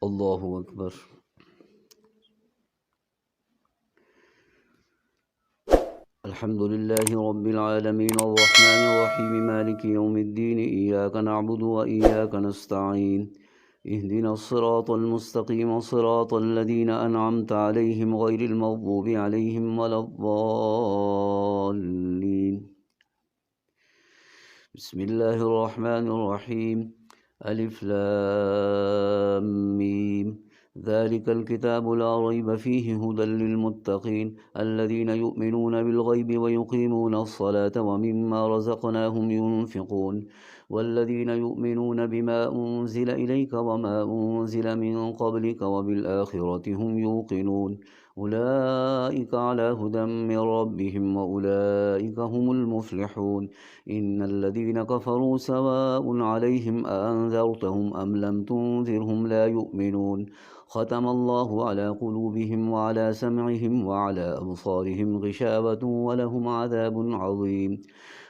الله أكبر. الحمد لله رب العالمين الرحمن الرحيم مالك يوم الدين إياك نعبد وإياك نستعين اهدنا الصراط المستقيم صراط الذين أنعمت عليهم غير المغضوب عليهم ولا الضالين. بسم الله الرحمن الرحيم. ألف لام ميم. ذلك الكتاب لا ريب فيه هدى للمتقين الذين يؤمنون بالغيب ويقيمون الصلاة ومما رزقناهم ينفقون والذين يؤمنون بما أنزل إليك وما أنزل من قبلك وبالآخرة هم يوقنون أولئك على هدى من ربهم وأولئك هم المفلحون. إن الذين كفروا سواء عليهم أأنذرتهم أم لم تنذرهم لا يؤمنون ختم الله على قلوبهم وعلى سمعهم وعلى أبصارهم غشاوة ولهم عذاب عظيم.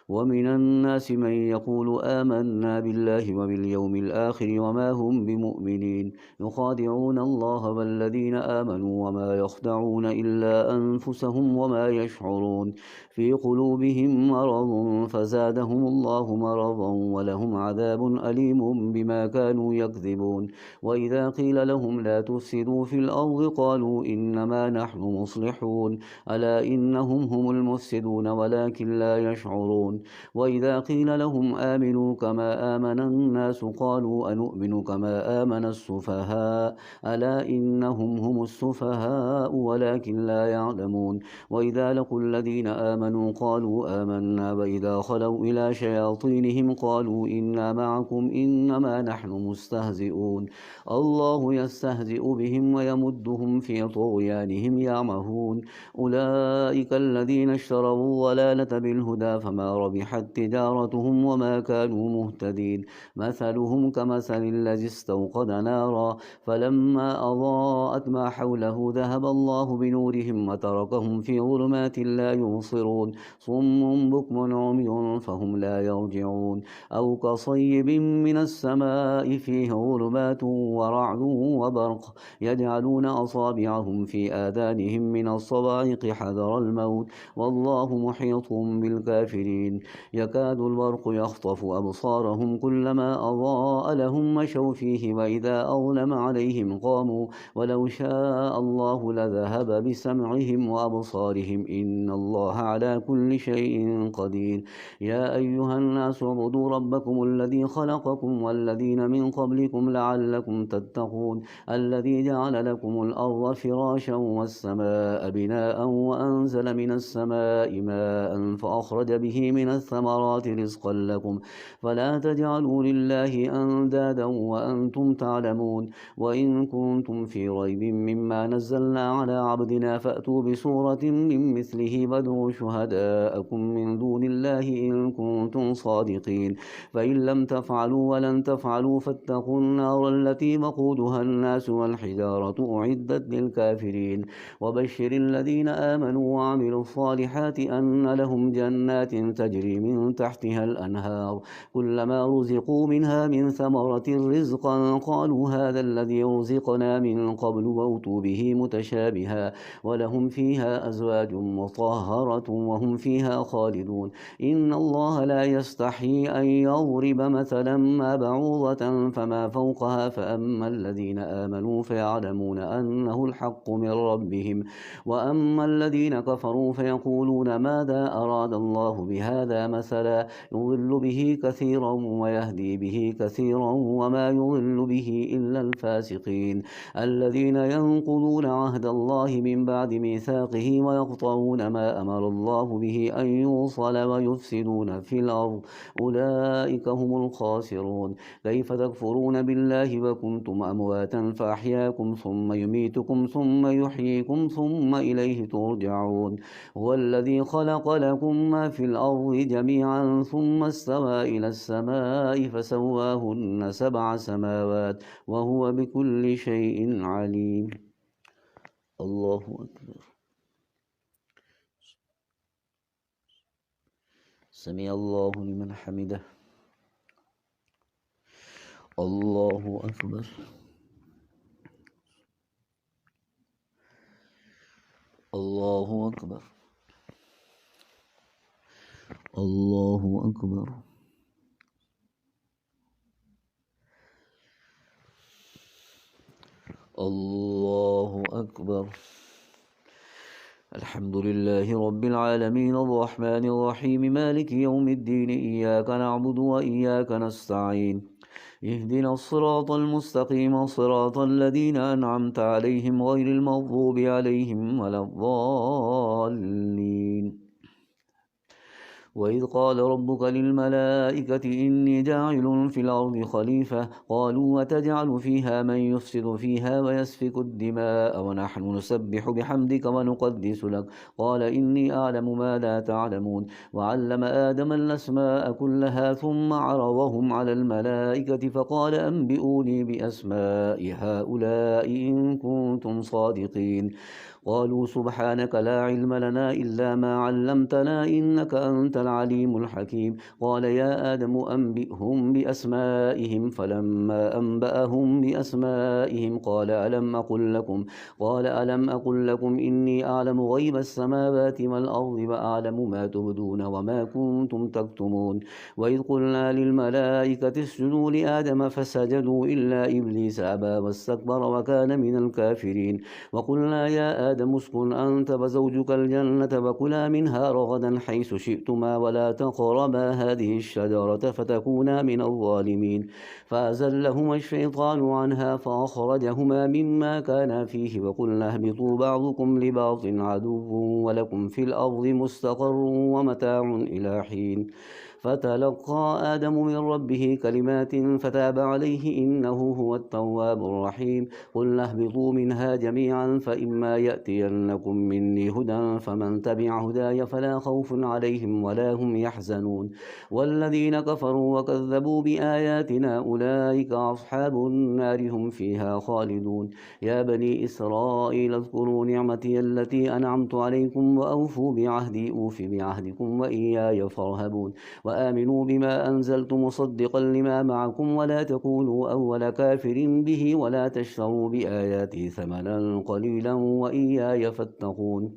ومن الناس من يقول آمنا بالله وباليوم الآخر وما هم بمؤمنين يخادعون الله والذين آمنوا وما يخدعون إلا أنفسهم وما يشعرون في قلوبهم مرض فزادهم الله مرضا ولهم عذاب أليم بما كانوا يكذبون. وإذا قيل لهم لا تفسدوا في الأرض قالوا إنما نحن مصلحون ألا إنهم هم المفسدون ولكن لا يشعرون. وإذا قيل لهم آمنوا كما آمن الناس قالوا أنؤمن كما آمن السفهاء ألا إنهم هم السفهاء ولكن لا يعلمون. وإذا لقوا الذين آمنوا قالوا آمنا وإذا خلوا إلى شياطينهم قالوا إنا معكم إنما نحن مستهزئون الله يستهزئ بهم ويمدهم في طغيانهم يعمهون. أولئك الذين اشتروا الضلالة بالهدى فما ربحت تجارتهم وما كانوا مهتدين مثلهم كمثل الذي استوقد نارا فلما أضاءت ما حوله ذهب الله بنورهم وتركهم في ظلمات لا يبصرون صم بكم عمي فهم لا يرجعون. أو كصيب من السماء فيه ظلمات ورعد وبرق يجعلون أصابعهم في آذانهم من الصواعق حذر الموت والله محيط بالكافرين. يكاد البرق يخطف أبصارهم كلما أضاء لهم مشوا فيه وإذا أظلم عليهم قاموا ولو شاء الله لذهب بسمعهم وأبصارهم إن الله على كل شيء قدير. يا أيها الناس اعبدوا ربكم الذي خلقكم والذين من قبلكم لعلكم تتقون الذي جعل لكم الأرض فراشا والسماء بناء وأنزل من السماء ماء فأخرج به من الثمرات رزقا لكم فلا تجعلوا لله أندادا وأنتم تعلمون. وإن كنتم في ريب مما نزلنا على عبدنا فأتوا بسورة من مثله وادعوا شهداءكم من دون الله إن كنتم صادقين فإن لم تفعلوا ولن تفعلوا فاتقوا النار التي وقودها الناس والحجارة أعدت للكافرين. وبشر الذين آمنوا وعملوا الصالحات أن لهم جنات تجري من تحتها الأنهار كلما رزقوا منها من ثمرة رزقا قالوا هذا الذي رزقنا من قبل وأتوا به متشابها ولهم فيها أزواج مطهرة وهم فيها خالدون. إن الله لا يستحيي أن يضرب مثلا ما بعوضة فما فوقها فأما الذين آمنوا فيعلمون أنه الحق من ربهم وأما الذين كفروا فيقولون ماذا أراد الله بهذا مثلا يضل به كثيرا ويهدي به كثيرا وما يضل به إلا الفاسقين الذين ينقضون عهد الله من بعد ميثاقه ويقطعون ما أمر الله به أن يوصل ويفسدون في الأرض أولئك هم الخاسرون. كيف تكفرون بالله وكنتم أمواتا فأحياكم ثم يميتكم ثم يحييكم ثم إليه ترجعون. هو الذي خلق لكم ما في الأرض جميعا ثم استوى إلى السماء فسواهن 7 سماوات وهو بكل شيء عليم. الله أكبر. سمع الله لمن حمده. الله أكبر. الله أكبر. الله أكبر. الله أكبر. الحمد لله رب العالمين الرحمن الرحيم مالك يوم الدين إياك نعبد وإياك نستعين اهدنا الصراط المستقيم صراط الذين أنعمت عليهم غير المغضوب عليهم ولا الضالين. وإذ قال ربك للملائكة إني جاعل في الأرض خليفة قالوا وتجعل فيها من يفسد فيها ويسفك الدماء ونحن نسبح بحمدك ونقدس لك قال إني أعلم ما لا تعلمون وعلم آدم الأسماء كلها ثم عرضهم على الملائكة فقال أنبئوني بأسماء هؤلاء إن كنتم صادقين قالوا سبحانك لا علم لنا إلا ما علمتنا إنك أنت العليم الحكيم قال يا آدم أنبئهم بأسمائهم فلما أنبأهم بأسمائهم قال ألم أقل لكم إني أعلم غيب السماوات والأرض وأعلم ما تبدون وما كنتم تكتمون وإذ قلنا للملائكة اسجدوا لآدم فسجدوا إلا إبليس أبى واستكبر وكان من الكافرين وقلنا يا آدم اسكن أنت وزوجك الجنة وكلا منها رغدا حيث شئتما ولا تقربا هذه الشجرة فتكونا من الظالمين فأزلهما الشيطان عنها فأخرجهما مما كانا فيه وقلنا اهبطوا بعضكم لبعض عدو ولكم في الأرض مستقر ومتاع إلى حين فتلقى آدم من ربه كلمات فتاب عليه إنه هو التواب الرحيم قلنا اهبطوا منها جميعا فإما يأتينكم مني هدى فمن تبع هداي فلا خوف عليهم ولا هم يحزنون والذين كفروا وكذبوا بآياتنا أولئك أصحاب النار هم فيها خالدون يا بني إسرائيل اذكروا نعمتي التي أنعمت عليكم وأوفوا بعهدي أوف بعهدكم وإياي فارهبون وآمنوا بما أنزلت مصدقا لما معكم ولا تكونوا أول كافر به ولا تشتروا بآياتي ثمنا قليلا وإياي فاتقون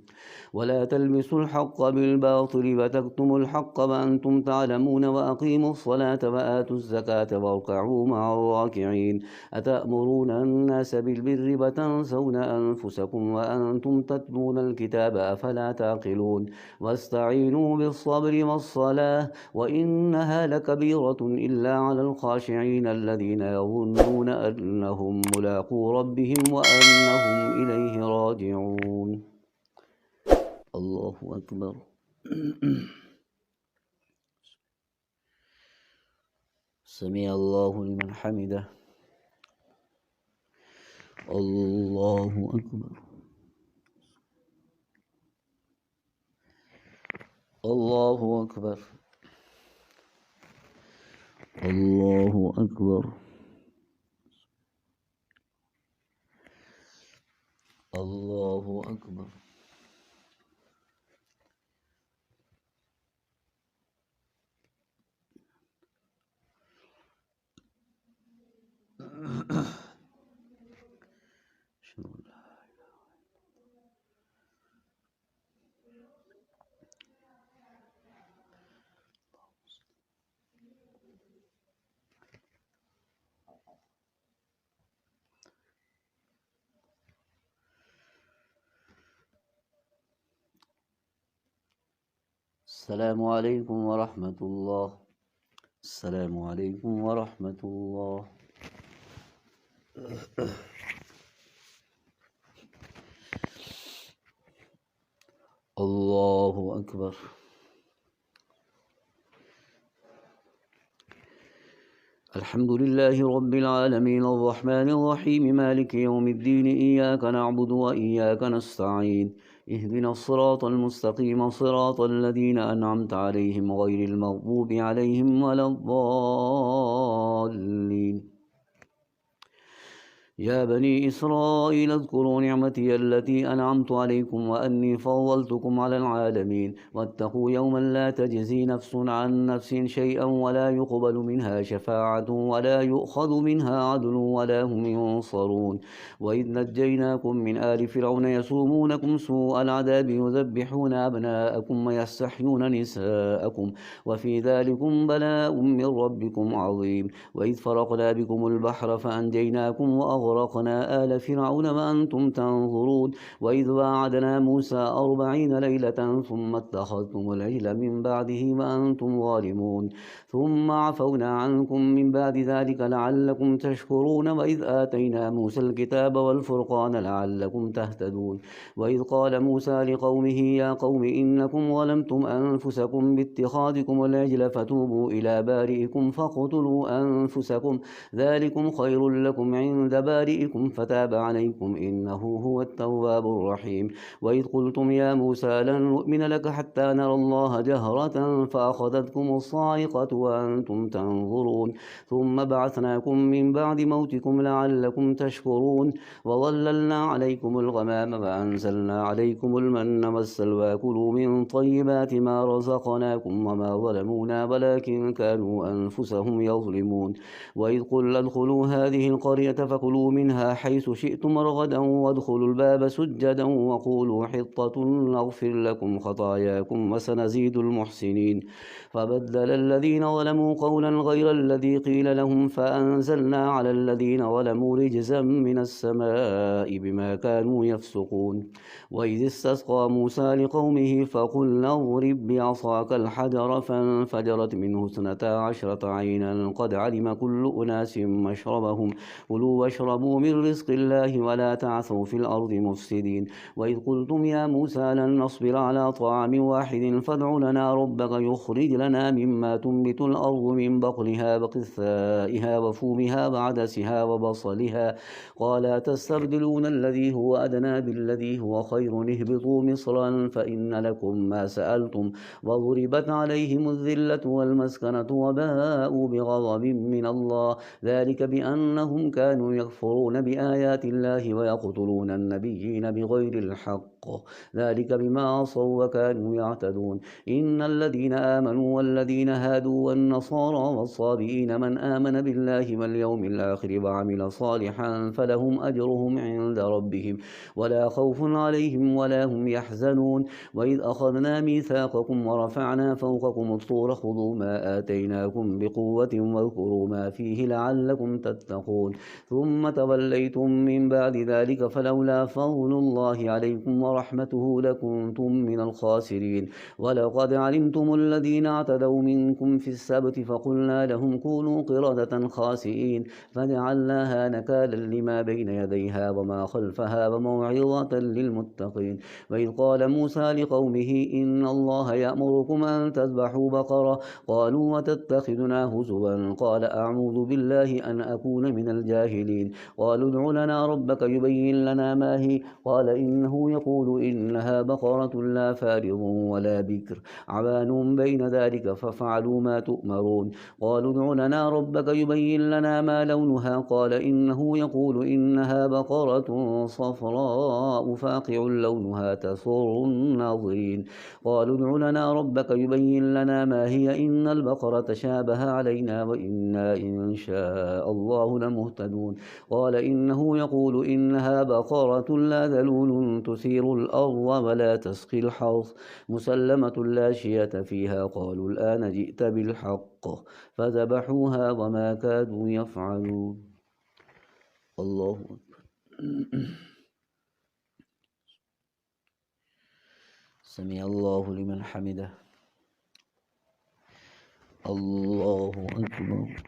ولا تلبسوا الحق بالباطل وتكتموا الحق وأنتم تعلمون وأقيموا الصلاة وآتوا الزكاة واركعوا مع الراكعين أتأمرون الناس بالبر وتنسون أنفسكم وأنتم تتلون الكتاب أفلا تعقلون واستعينوا بالصبر والصلاة وإنها لكبيرة إلا على الخاشعين الذين يظنون أنهم ملاقو ربهم وأنهم إليه راجعون الله أكبر سمع الله لمن حمده الله أكبر الله أكبر الله أكبر الله أكبر السلام عليكم ورحمة الله. السلام عليكم ورحمة الله. الله أكبر. الحمد لله رب العالمين الرحمن الرحيم مالك يوم الدين إياك نعبد وإياك نستعين اهدنا الصراط المستقيم صراط الذين أنعمت عليهم غير المغضوب عليهم ولا الضالين يا بني إسرائيل اذكروا نعمتي التي أنعمت عليكم وأني فضلتكم على العالمين واتقوا يوما لا تجزي نفس عن نفس شيئا ولا يقبل منها شفاعة ولا يؤخذ منها عدل ولا هم ينصرون وإذ نجيناكم من آل فرعون يسومونكم سوء العذاب يذبحون أبناءكم ويستحيون نساءكم وفي ذلكم بلاء من ربكم عظيم وإذ فرقنا بكم البحر فأنجيناكم وأغرقنا آل فرعون وأنتم تنظرون وإذ واعدنا موسى 40 ليلة ثم اتخذتم العجل من بعده وأنتم ظالمون ثم عفونا عنكم من بعد ذلك لعلكم تشكرون وإذ آتينا موسى الكتاب والفرقان لعلكم تهتدون وإذ قال موسى لقومه يا قوم إنكم ظلمتم أنفسكم باتخاذكم العجل فتوبوا إلى بارئكم فاقتلوا أنفسكم ذلكم خير لكم عند بارئكم فتاب عليكم إنه هو التواب الرحيم وإذ قلتم يا موسى لن نؤمن لك حتى نرى الله جهرة فأخذتكم الصاعقة وأنتم تنظرون ثم بعثناكم من بعد موتكم لعلكم تشكرون وظللنا عليكم الغمام وأنزلنا عليكم المن والسلوى كلوا من طيبات ما رزقناكم وما ظلمونا ولكن كانوا أنفسهم يظلمون وإذ قلنا ادخلوا هذه القرية فكلوا منها حيث شئتم رغدا وادخلوا الباب سجدا وقولوا حطة نغفر لكم خطاياكم وسنزيد المحسنين فبدل الذين ظلموا قولا غير الذي قيل لهم فأنزلنا على الذين ظلموا رجزا من السماء بما كانوا يفسقون وإذ استسقى موسى لقومه فقلنا اضرب بعصاك الحجر فانفجرت منه 12 عينا قد علم كل أناس مشربهم كلوا واشربوا من رزق الله ولا تعثوا في الأرض مفسدين وإذ قلتم يا موسى لن نصبر على طعام واحد فادع لنا ربك يخرج لنا مما تنبت الأرض من بقلها وقثائها وفومها وعدسها وبصلها قال تستبدلون الذي هو أدنى بالذي هو خير اهبطوا مصرا فإن لكم ما سألتم وضربت عليهم الذلة والمسكنة وباءوا بغضب من الله ذلك بأنهم كانوا يكفرون بآيات الله ويقتلون النبيين بغير الحق ذلك بما عصوا وكانوا يعتدون إن الذين آمنوا والذين هادوا والنصارى والصابئين من آمن بالله واليوم الآخر وعمل صالحا فلهم أجرهم عند ربهم ولا خوف عليهم ولا هم يحزنون وإذ أخذنا ميثاقكم ورفعنا فوقكم الطور خذوا ما آتيناكم بقوة واذكروا ما فيه لعلكم تتقون ثم توليتم من بعد ذلك فلولا فضل الله عليكم ورحمته لكنتم من الخاسرين ولقد علمتم الذين اعتدوا منكم في السبت فقلنا لهم كونوا قردة خاسئين فجعلناها نكالا لما بين يديها وما خلفها وموعظة للمتقين وإذ قال موسى لقومه إن الله يأمركم أن تذبحوا بقرة قالوا وتتخذنا هزوا قال أعوذ بالله أن أكون من الجاهلين قالوا ادع لنا ربك يبين لنا ما هي قال إنه يقول إنها بقرة لا فارض ولا بكر عوان بين ذلك ففعلوا ما تؤمرون قالوا ادع لنا ربك يبين لنا ما لونها قال إنه يقول إنها بقرة صفراء فاقع لونها تسر الناظرين قالوا ادع لنا ربك يبين لنا ما هي إن البقرة شابه علينا وإنا إن شاء الله لمهتدون قال إنه يقول إنها بقرة لا ذلول تثير الأرض ولا تسقي الحرث مسلمة لا شية فيها قالوا الآن جئت بالحق فذبحوها وما كادوا يفعلون الله أكبر سمع الله لمن حمده الله أكبر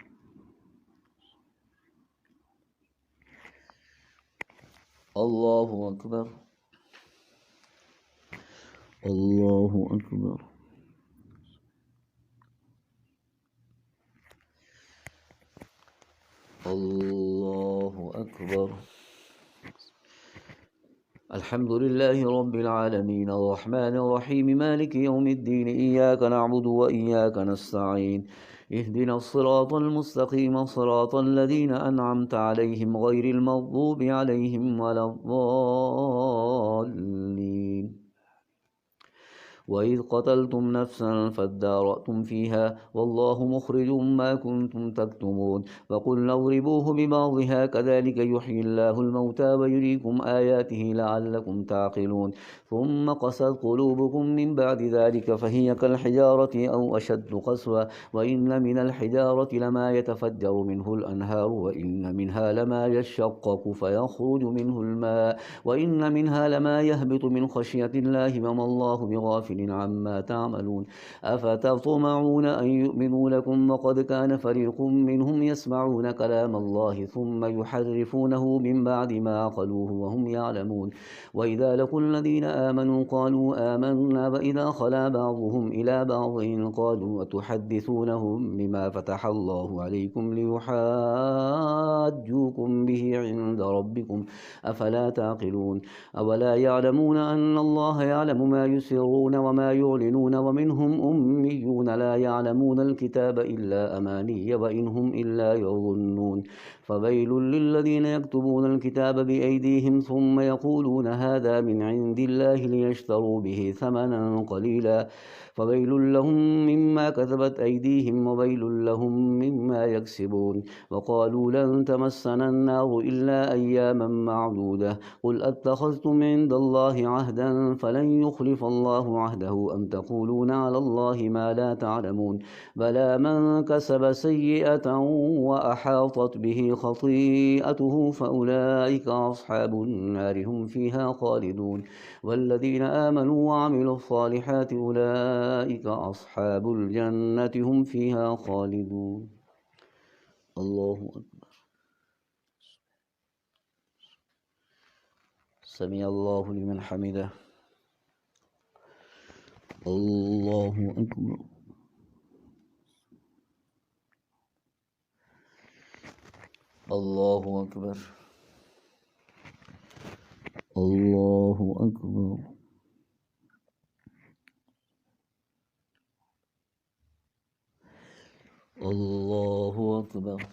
الله أكبر الله أكبر الله أكبر الحمد لله رب العالمين الرحمن الرحيم مالك يوم الدين إياك نعبد وإياك نستعين اهدنا الصراط المستقيم صراط الذين أنعمت عليهم غير المغضوب عليهم ولا الضالين وإذ قتلتم نفسا فادارأتم فيها والله مخرج ما كنتم تكتمون فقلنا اضربوه ببعضها كذلك يحيي الله الموتى ويريكم آياته لعلكم تعقلون ثم قست قلوبكم من بعد ذلك فهي كالحجارة أو أشد قسوة وإن من الحجارة لما يتفجر منه الأنهار وإن منها لما يشقق فيخرج منه الماء وإن منها لما يهبط من خشية الله وما الله بغافل عما تعملون أفتطمعون أن يؤمنوا لكم وقد كان فريق منهم يسمعون كلام الله ثم يحرفونه من بعد ما عقلوه وهم يعلمون وإذا لقوا الذين آمنوا قالوا آمنا وإذا خلا بعضهم إلى بعض قالوا أتحدثونهم بما فتح الله عليكم ليحاجوكم به عند ربكم أفلا تعقلون أولا يعلمون أن الله يعلم ما يسرون وما يعلنون ومنهم أميون لا يعلمون الكتاب إلا أماني وإنهم إلا يظنون فويل للذين يكتبون الكتاب بأيديهم ثم يقولون هذا من عند الله ليشتروا به ثمنا قليلا فويل لهم مما كتبت أيديهم وويل لهم مما يكسبون وقالوا لن تمسنا النار إلا أياما معدودة قل أتخذتم عند الله عهدا فلن يخلف الله عهده أم تقولون على الله ما لا تعلمون بلى من كسب سيئة وأحاطت به خطيئته فأولئك أصحاب النار هم فيها خالدون والذين آمنوا وعملوا الصالحات أولئك أصحاب الجنة هم فيها خالدون الله أكبر سمع الله لمن حمده الله أكبر الله أكبر الله أكبر الله أكبر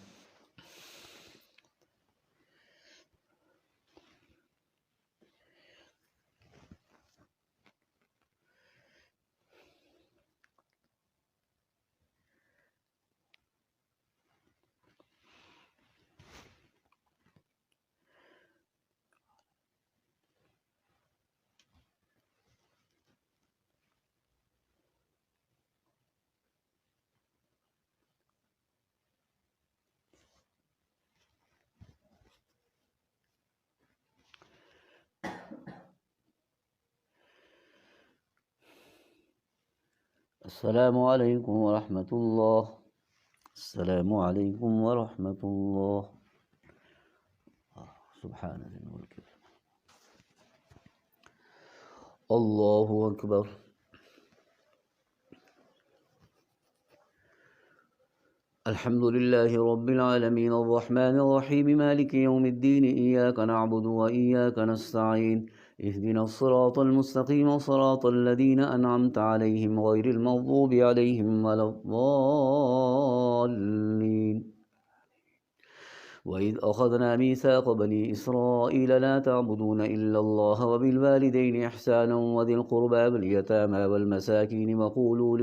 السلام عليكم ورحمة الله السلام عليكم ورحمة الله سبحان الملك الله أكبر الحمد لله رب العالمين الرحمن الرحيم مالك يوم الدين إياك نعبد وإياك نستعين اهدنا الصراط المستقيم صراط الذين أنعمت عليهم غير المغضوب عليهم ولا الضالين وإذ أخذنا ميثاق بني إسرائيل لا تعبدون إلا الله وبالوالدين إحسانا وذي القربى واليتامى والمساكين وقولوا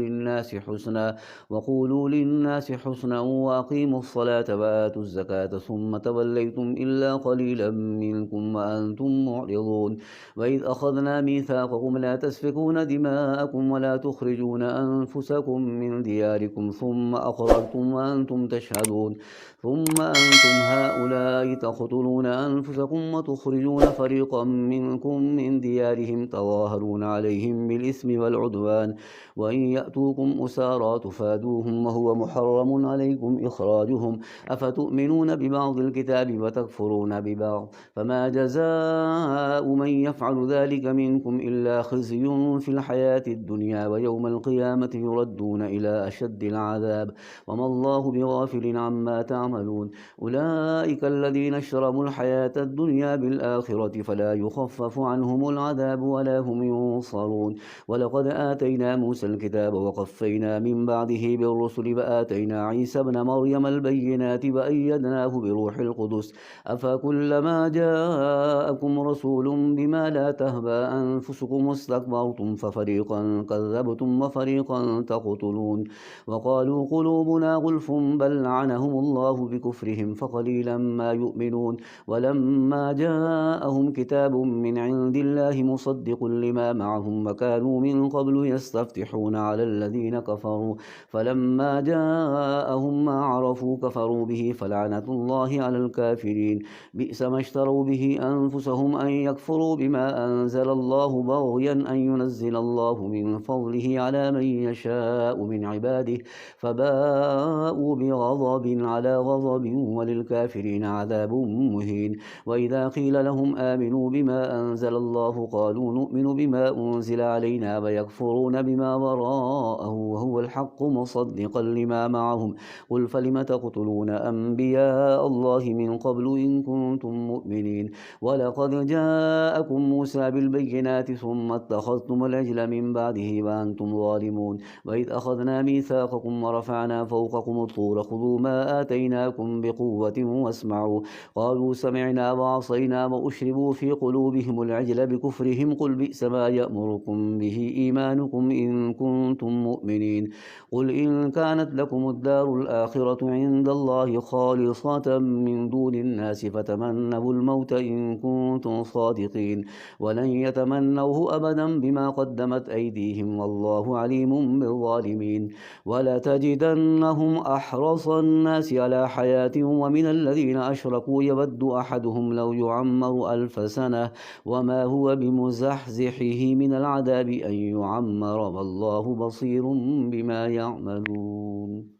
للناس حسنا وأقيموا الصلاة وآتوا الزكاة ثم توليتم إلا قليلا منكم وأنتم معرضون وإذ أخذنا ميثاقكم لا تسفكون دماءكم ولا تخرجون أنفسكم من دياركم ثم أقررتم وأنتم تشهدون ثم أنتم هؤلاء تقتلون أنفسكم وتخرجون فريقا منكم من ديارهم تظاهرون عليهم بالإثم والعدوان وإن يأتوكم أسارى تفادوهم وهو محرم عليكم إخراجهم أفتؤمنون ببعض الكتاب وتكفرون ببعض فما جزاء من يفعل ذلك منكم إلا خزي في الحياة الدنيا ويوم القيامة يردون إلى أشد العذاب وما الله بغافل عما تعملون أولئك أولئك الذين اشتروا الحياة الدنيا بالآخرة فلا يخفف عنهم العذاب ولا هم ينصرون. ولقد آتينا موسى الكتاب وقفينا من بعده بالرسل فآتينا عيسى ابن مريم البينات وأيدناه بروح القدس أفكلما جاءكم رسول بما لا تهبى أنفسكم استكبرتم ففريقا كذبتم وفريقا تقتلون. وقالوا قلوبنا غلف بل لعنهم الله بكفرهم فقليلا ما يؤمنون. ولما جاءهم كتاب من عند الله مصدق لما معهم وكانوا من قبل يستفتحون على الذين كفروا فلما جاءهم ما عرفوا كفروا به فلعنة الله على الكافرين. بئس ما اشتروا به أنفسهم أن يكفروا بما أنزل الله بغيا أن ينزل الله من فضله على من يشاء من عباده فباءوا بغضب على غضب وللكافرين عذاب مهين. وإذا قيل لهم آمنوا بما أنزل الله قالوا نؤمن بما أنزل علينا ويكفرون بما وراءه وهو الحق مصدقا لما معهم قل فلم تقتلون أنبياء الله من قبل إن كنتم مؤمنين. ولقد جاءكم موسى بالبينات ثم اتخذتم العجل من بعده وأنتم ظالمون. وإذ أخذنا ميثاقكم ورفعنا فوقكم الطور خذوا ما آتيناكم بقوة واسمعوا قالوا سمعنا وعصينا وأشربوا في قلوبهم العجل بكفرهم قل بئس ما يأمركم به إيمانكم إن كنتم مؤمنين. قل إن كانت لكم الدار الآخرة عند الله خالصة من دون الناس فتمنوا الموت إن كنتم صادقين ولن يتمنوه أبدا بما قدمت أيديهم والله عليم بالظالمين. ولتجدنهم أحرص الناس على حياة ومن الذين أشركوا يود أحدهم لو يعمر 1000 سنة وما هو بمزحزحه من العذاب أن يعمر والله بصير بما يعملون.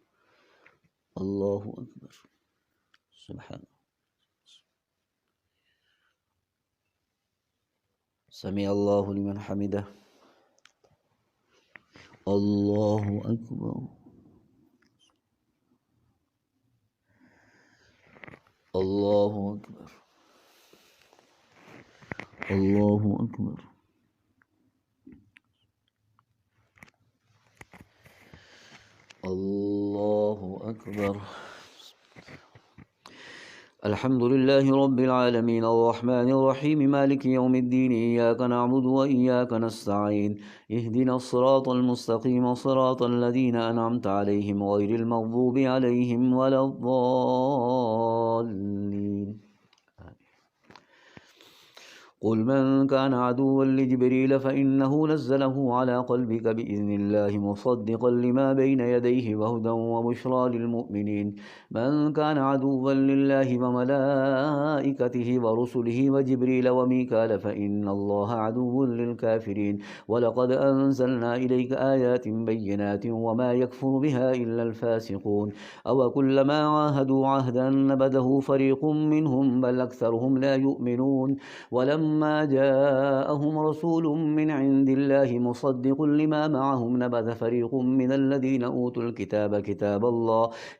الله أكبر. سبحان سمع الله لمن حمده. الله أكبر. الله أكبر. الله أكبر. الله أكبر. الحمد لله رب العالمين الرحمن الرحيم مالك يوم الدين إياك نعبد وإياك نستعين اهدنا الصراط المستقيم صراط الذين أنعمت عليهم غير المغضوب عليهم ولا الضالين. قل من كان عدوا لجبريل فإنه نزله على قلبك بإذن الله مصدقا لما بين يديه وهدى وبشرى للمؤمنين. من كان عدوا لله وملائكته ورسله وجبريل وميكال فإن الله عدو للكافرين. ولقد أنزلنا إليك آيات بينات وما يكفر بها إلا الفاسقون. أو كلما عاهدوا عهدا نبذه فريق منهم بل أكثرهم لا يؤمنون. ولما جاءهم رسول من عند الله مصدق لما معهم نبذ فريق من الذين أوتوا الكتاب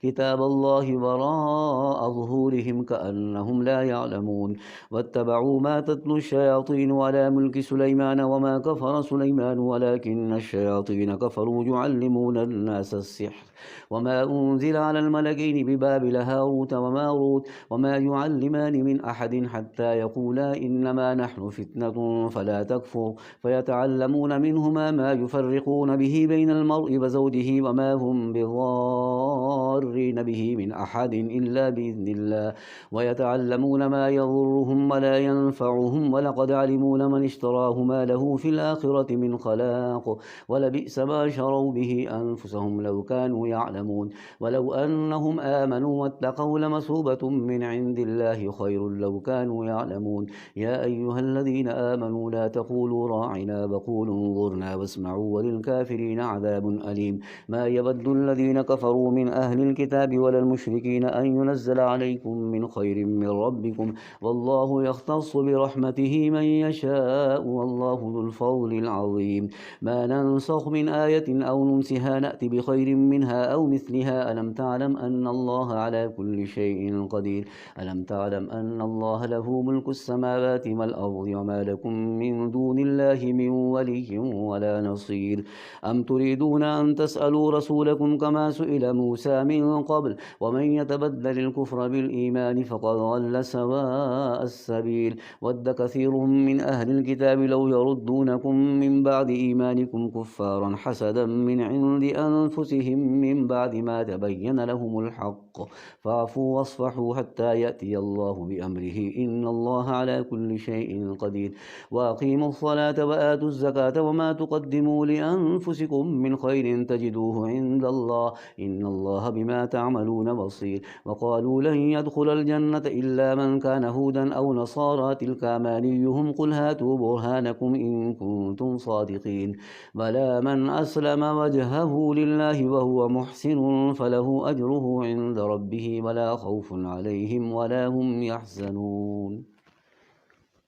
كتاب الله وراء ظهورهم كأنهم لا يعلمون. واتبعوا ما تتلو الشياطين على ملك سليمان وما كفر سليمان ولكن الشياطين كفروا يعلمون الناس السحر وما أنزل على الملكين ببابل هاروت وماروت وما يعلمان من أحد حتى يقولا إنما نحن فتنة فلا تكفر فيتعلمون منهما ما يفرقون به بين المرء وزوجه وما هم بضارين به من أحد إلا بإذن الله ويتعلمون ما يضرهم ولا ينفعهم ولقد علموا لمن اشتراه ما له في الآخرة من خلاق ولبئس ما شروا به أنفسهم لو كانوا يعلمون. ولو أنهم آمنوا واتقوا لمثوبة من عند الله خير لو كانوا يعلمون. يا أيها أيها الذين آمنوا لا تقولوا راعنا وقولوا انظرنا واسمعوا وللكافرين عذاب أليم ما يود الذين كفروا من أهل الكتاب ولا المشركين أن ينزل عليكم من خير من ربكم والله يختص برحمته من يشاء والله ذو الفضل العظيم ما ننسخ من آية أو ننسها نأتي بخير منها أو مثلها ألم تعلم أن الله على كل شيء قدير ألم تعلم أن الله له ملك السماوات والأرض وما لكم من دون الله من ولي ولا نصير أم تريدون أن تسألوا رسولكم كما سئل موسى من قبل ومن يتبدل الكفر بالإيمان فقد ضل سواء السبيل ود كثير من أهل الكتاب لو يردونكم من بعد إيمانكم كفارا حسدا من عند أنفسهم من بعد ما تبين لهم الحق فاعفوا واصفحوا حتى يأتي الله بأمره إن الله على كل شيء قدير وأقيموا الصلاة وآتوا الزكاة وما تقدموا لأنفسكم من خير تجدوه عند الله إن الله بما تعملون بصير وقالوا لن يدخل الجنة إلا من كان هودا أو نصارى تلك أمانيهم قل هاتوا برهانكم إن كنتم صادقين بلى من أسلم وجهه لله وهو محسن فله أجره عند ربه ولا خوف عليهم ولا هم يحزنون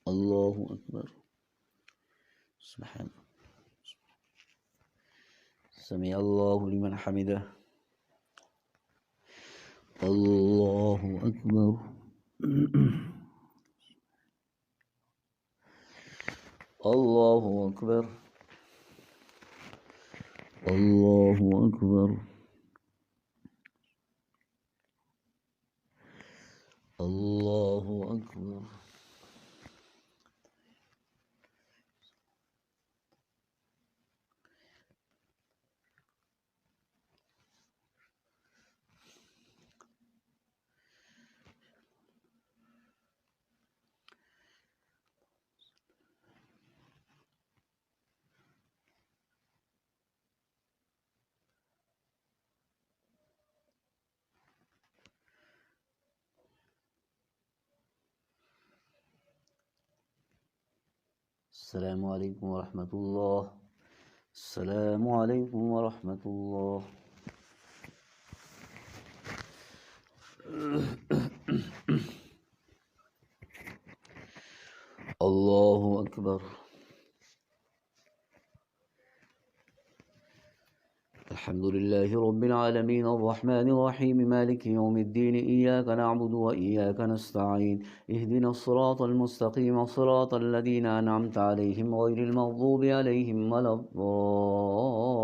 الله أكبر سبحان سمع الله لمن حمده الله أكبر الله أكبر الله أكبر الله أكبر السلام عليكم ورحمة الله السلام عليكم ورحمة الله الله أكبر الحمد لله رب العالمين الرحمن الرحيم مالك يوم الدين إياك نعبد وإياك نستعين اهدنا الصراط المستقيم صراط الذين أنعمت عليهم غير المغضوب عليهم ولا الضالين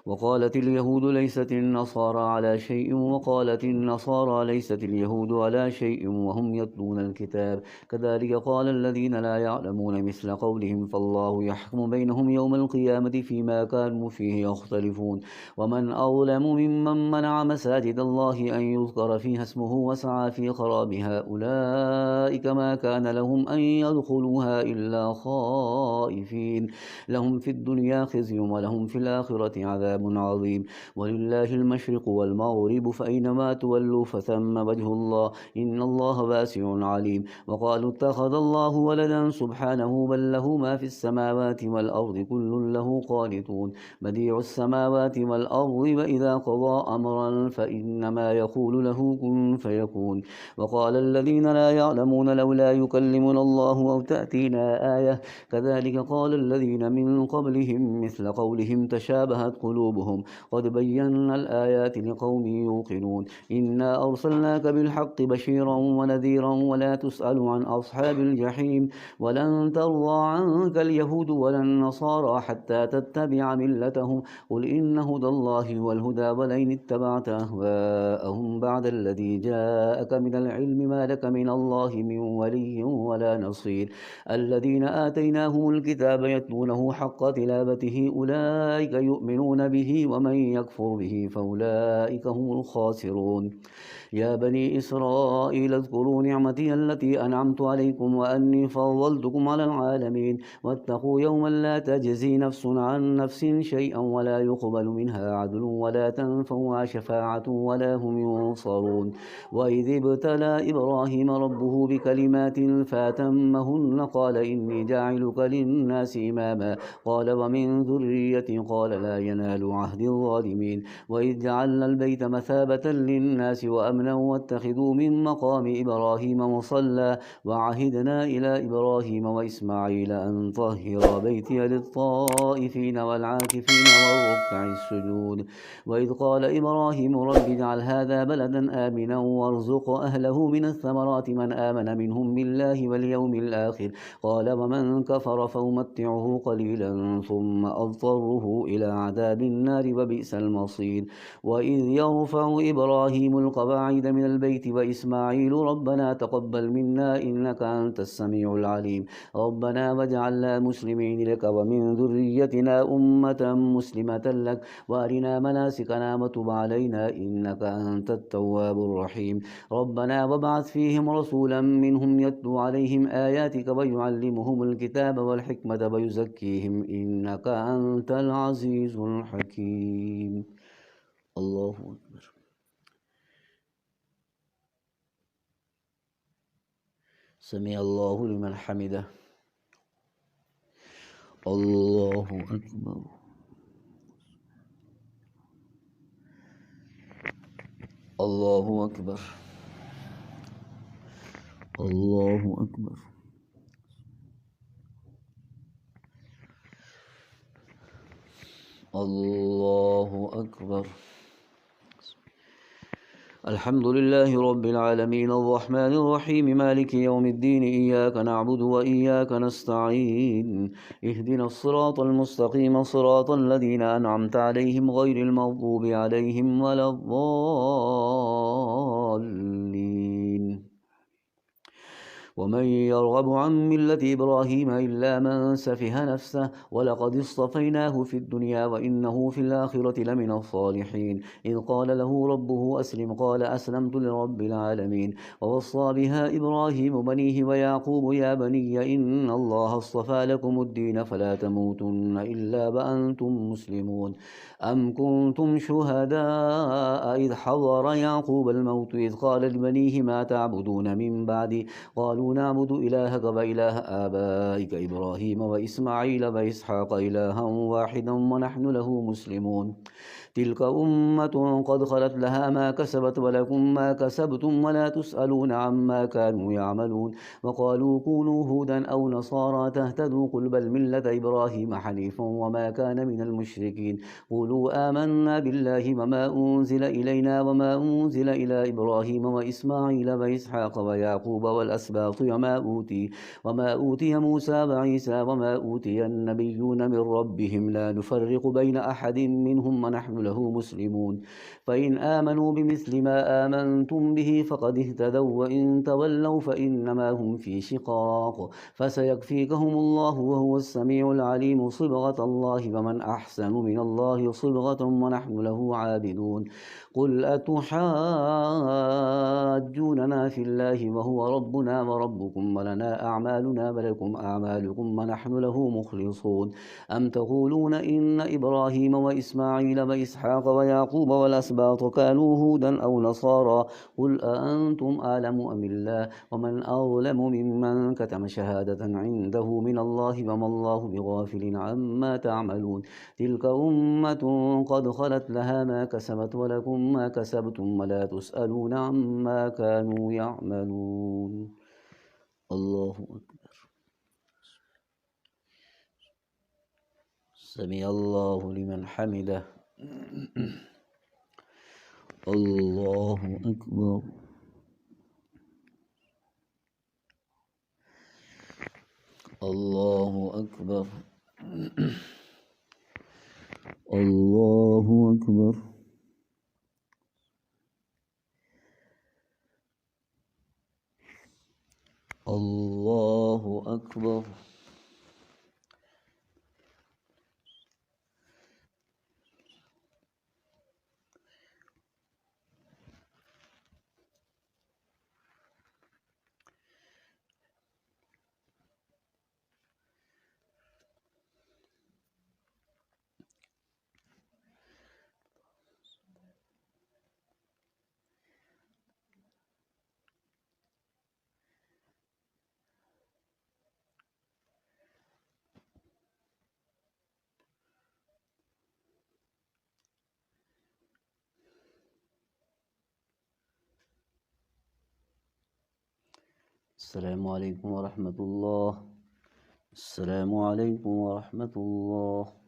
وقالت اليهود ليست النصارى على شيء وقالت النصارى ليست اليهود على شيء وهم يتلون الكتاب كذلك قال الذين لا يعلمون مثل قولهم فالله يحكم بينهم يوم القيامة فيما كانوا فيه يختلفون ومن أظلم ممن منع مساجد الله أن يذكر فيها اسمه وسعى في خرابها أولئك ما كان لهم أن يدخلوها إلا خائفين لهم في الدنيا خزي ولهم في الآخرة عذاب عظيم ولله المشرق والمغرب فأينما تولوا فثم وجه الله إن الله واسع عليم وقالوا اتخذ الله ولدا سبحانه بل له ما في السماوات والأرض كل له قانتون بديع السماوات والأرض وإذا قضى أمرا فإنما يقول له كن فيكون وقال الذين لا يعلمون لولا يكلمنا الله أو تأتينا آية كذلك قال الذين من قبلهم مثل قولهم تشابهت قلوبهم قد بينا الآيات لقوم يوقنون إنا أرسلناك بالحق بشيرا ونذيرا ولا تسأل عن أصحاب الجحيم ولن ترضى عنك اليهود ولا النصارى حتى تتبع ملتهم قل إن هدى الله هو الهدى ولئن اتبعت أهواءهم بعد الذي جاءك من العلم ما لك من الله من ولي ولا نصير الذين آتيناهم الكتاب يتلونه حق تلاوته أولئك يؤمنون به ومن يكفر به فأولئك هم الخاسرون. يا بني إسرائيل اذكروا نعمتي التي أنعمت عليكم وأني فضلتكم على العالمين واتقوا يوما لا تجزي نفس عن نفس شيئا ولا يقبل منها عدل ولا تنفعها شفاعة ولا هم ينصرون. وإذ ابتلى إبراهيم ربه بكلمات فأتمهن قال إني جاعلك للناس إماما قال ومن ذريتي قال لا ينال عهد الظالمين. وإذ جعلنا البيت مثابة للناس وأمنا واتخذوا من مقام إبراهيم مصلى وعهدنا إلى إبراهيم وإسماعيل أن طهر بيتي للطائفين والعاكفين والركع السجود. وإذ قال إبراهيم رب اجعل هذا بلدا آمنا وارزق أهله من الثمرات من آمن منهم بالله واليوم الآخر قال ومن كفر فأمتعه قليلا ثم أضطره إلى عذاب النار وبئس المصير. وإذ يرفع إبراهيم القواعد من البيت وإسماعيل ربنا تقبل منا إنك أنت السميع العليم ربنا واجعلنا مسلمين لك ومن ذريتنا أمة مسلمة لك وأرنا مناسكنا وتب علينا إنك أنت التواب الرحيم ربنا وابعث فيهم رسولا منهم يتلو عليهم آياتك ويعلمهم الكتاب والحكمة ويزكيهم إنك أنت العزيز الحكيم. الله أكبر. سمع الله لمن حمده. الله أكبر. الله أكبر. الله أكبر. الله أكبر. الحمد لله رب العالمين الرحمن الرحيم مالك يوم الدين إياك نعبد وإياك نستعين اهدنا الصراط المستقيم صراط الذين أنعمت عليهم غير المغضوب عليهم ولا الضالين. ومن يرغب عن ملة إبراهيم إلا من سفه نفسه ولقد اصطفيناه في الدنيا وإنه في الآخرة لمن الصالحين إذ قال له ربه أسلم قال أسلمت لرب العالمين ووصى بها إبراهيم بنيه ويعقوب يا بني إن الله اصطفى لكم الدين فلا تموتن إلا وأنتم مسلمون. أم كنتم شهداء إذ حضر يعقوب الموت إذ قال لبنيه ما تعبدون من بعدي قالوا نعبد إلهك وإله آبائك إبراهيم وإسماعيل وإسحاق إلها واحدا ونحن له مسلمون. تلك أمة قد خلت لها ما كسبت ولكم ما كسبتم ولا تسألون عما كانوا يعملون. وقالوا كونوا هودا أو نصارى تهتدوا قل بل ملة إبراهيم حنيفا وما كان من المشركين قولوا آمنا بالله وما أنزل إلينا وما أنزل إلى إبراهيم وإسماعيل وإسحاق ويعقوب والأسباط وما أوتي موسى وعيسى وما أوتي النبيون من ربهم لا نفرق بين أحد منهم ونحن له مسلمون. فإن آمنوا بمثل ما آمنتم به فقد اهتدوا وإن تولوا فإنما هم في شقاق فسيكفيكهم الله وهو السميع العليم صبغة الله ومن أحسن من الله صبغة ونحن له عابدون. قل أتحاجوننا في الله وهو ربنا وربكم ولنا أعمالنا ولكم أعمالكم ونحن له مخلصون. أم تقولون إن إبراهيم وإسماعيل وإسحاق ويعقوب والأسباط كانوا هودا أو نصارى قل أأنتم أعلم أم الله ومن أظلم ممن كتم شهادة عنده من الله وما الله بغافل عما تعملون. تلك أمة قد خلت لها ما كسبت ولكم ما كسبتم ولا تسألون عما كانوا يعملون. الله أكبر. سمع الله لمن حمده. الله أكبر. الله أكبر. الله أكبر. الله أكبر. السلام عليكم ورحمة الله. السلام عليكم ورحمة الله.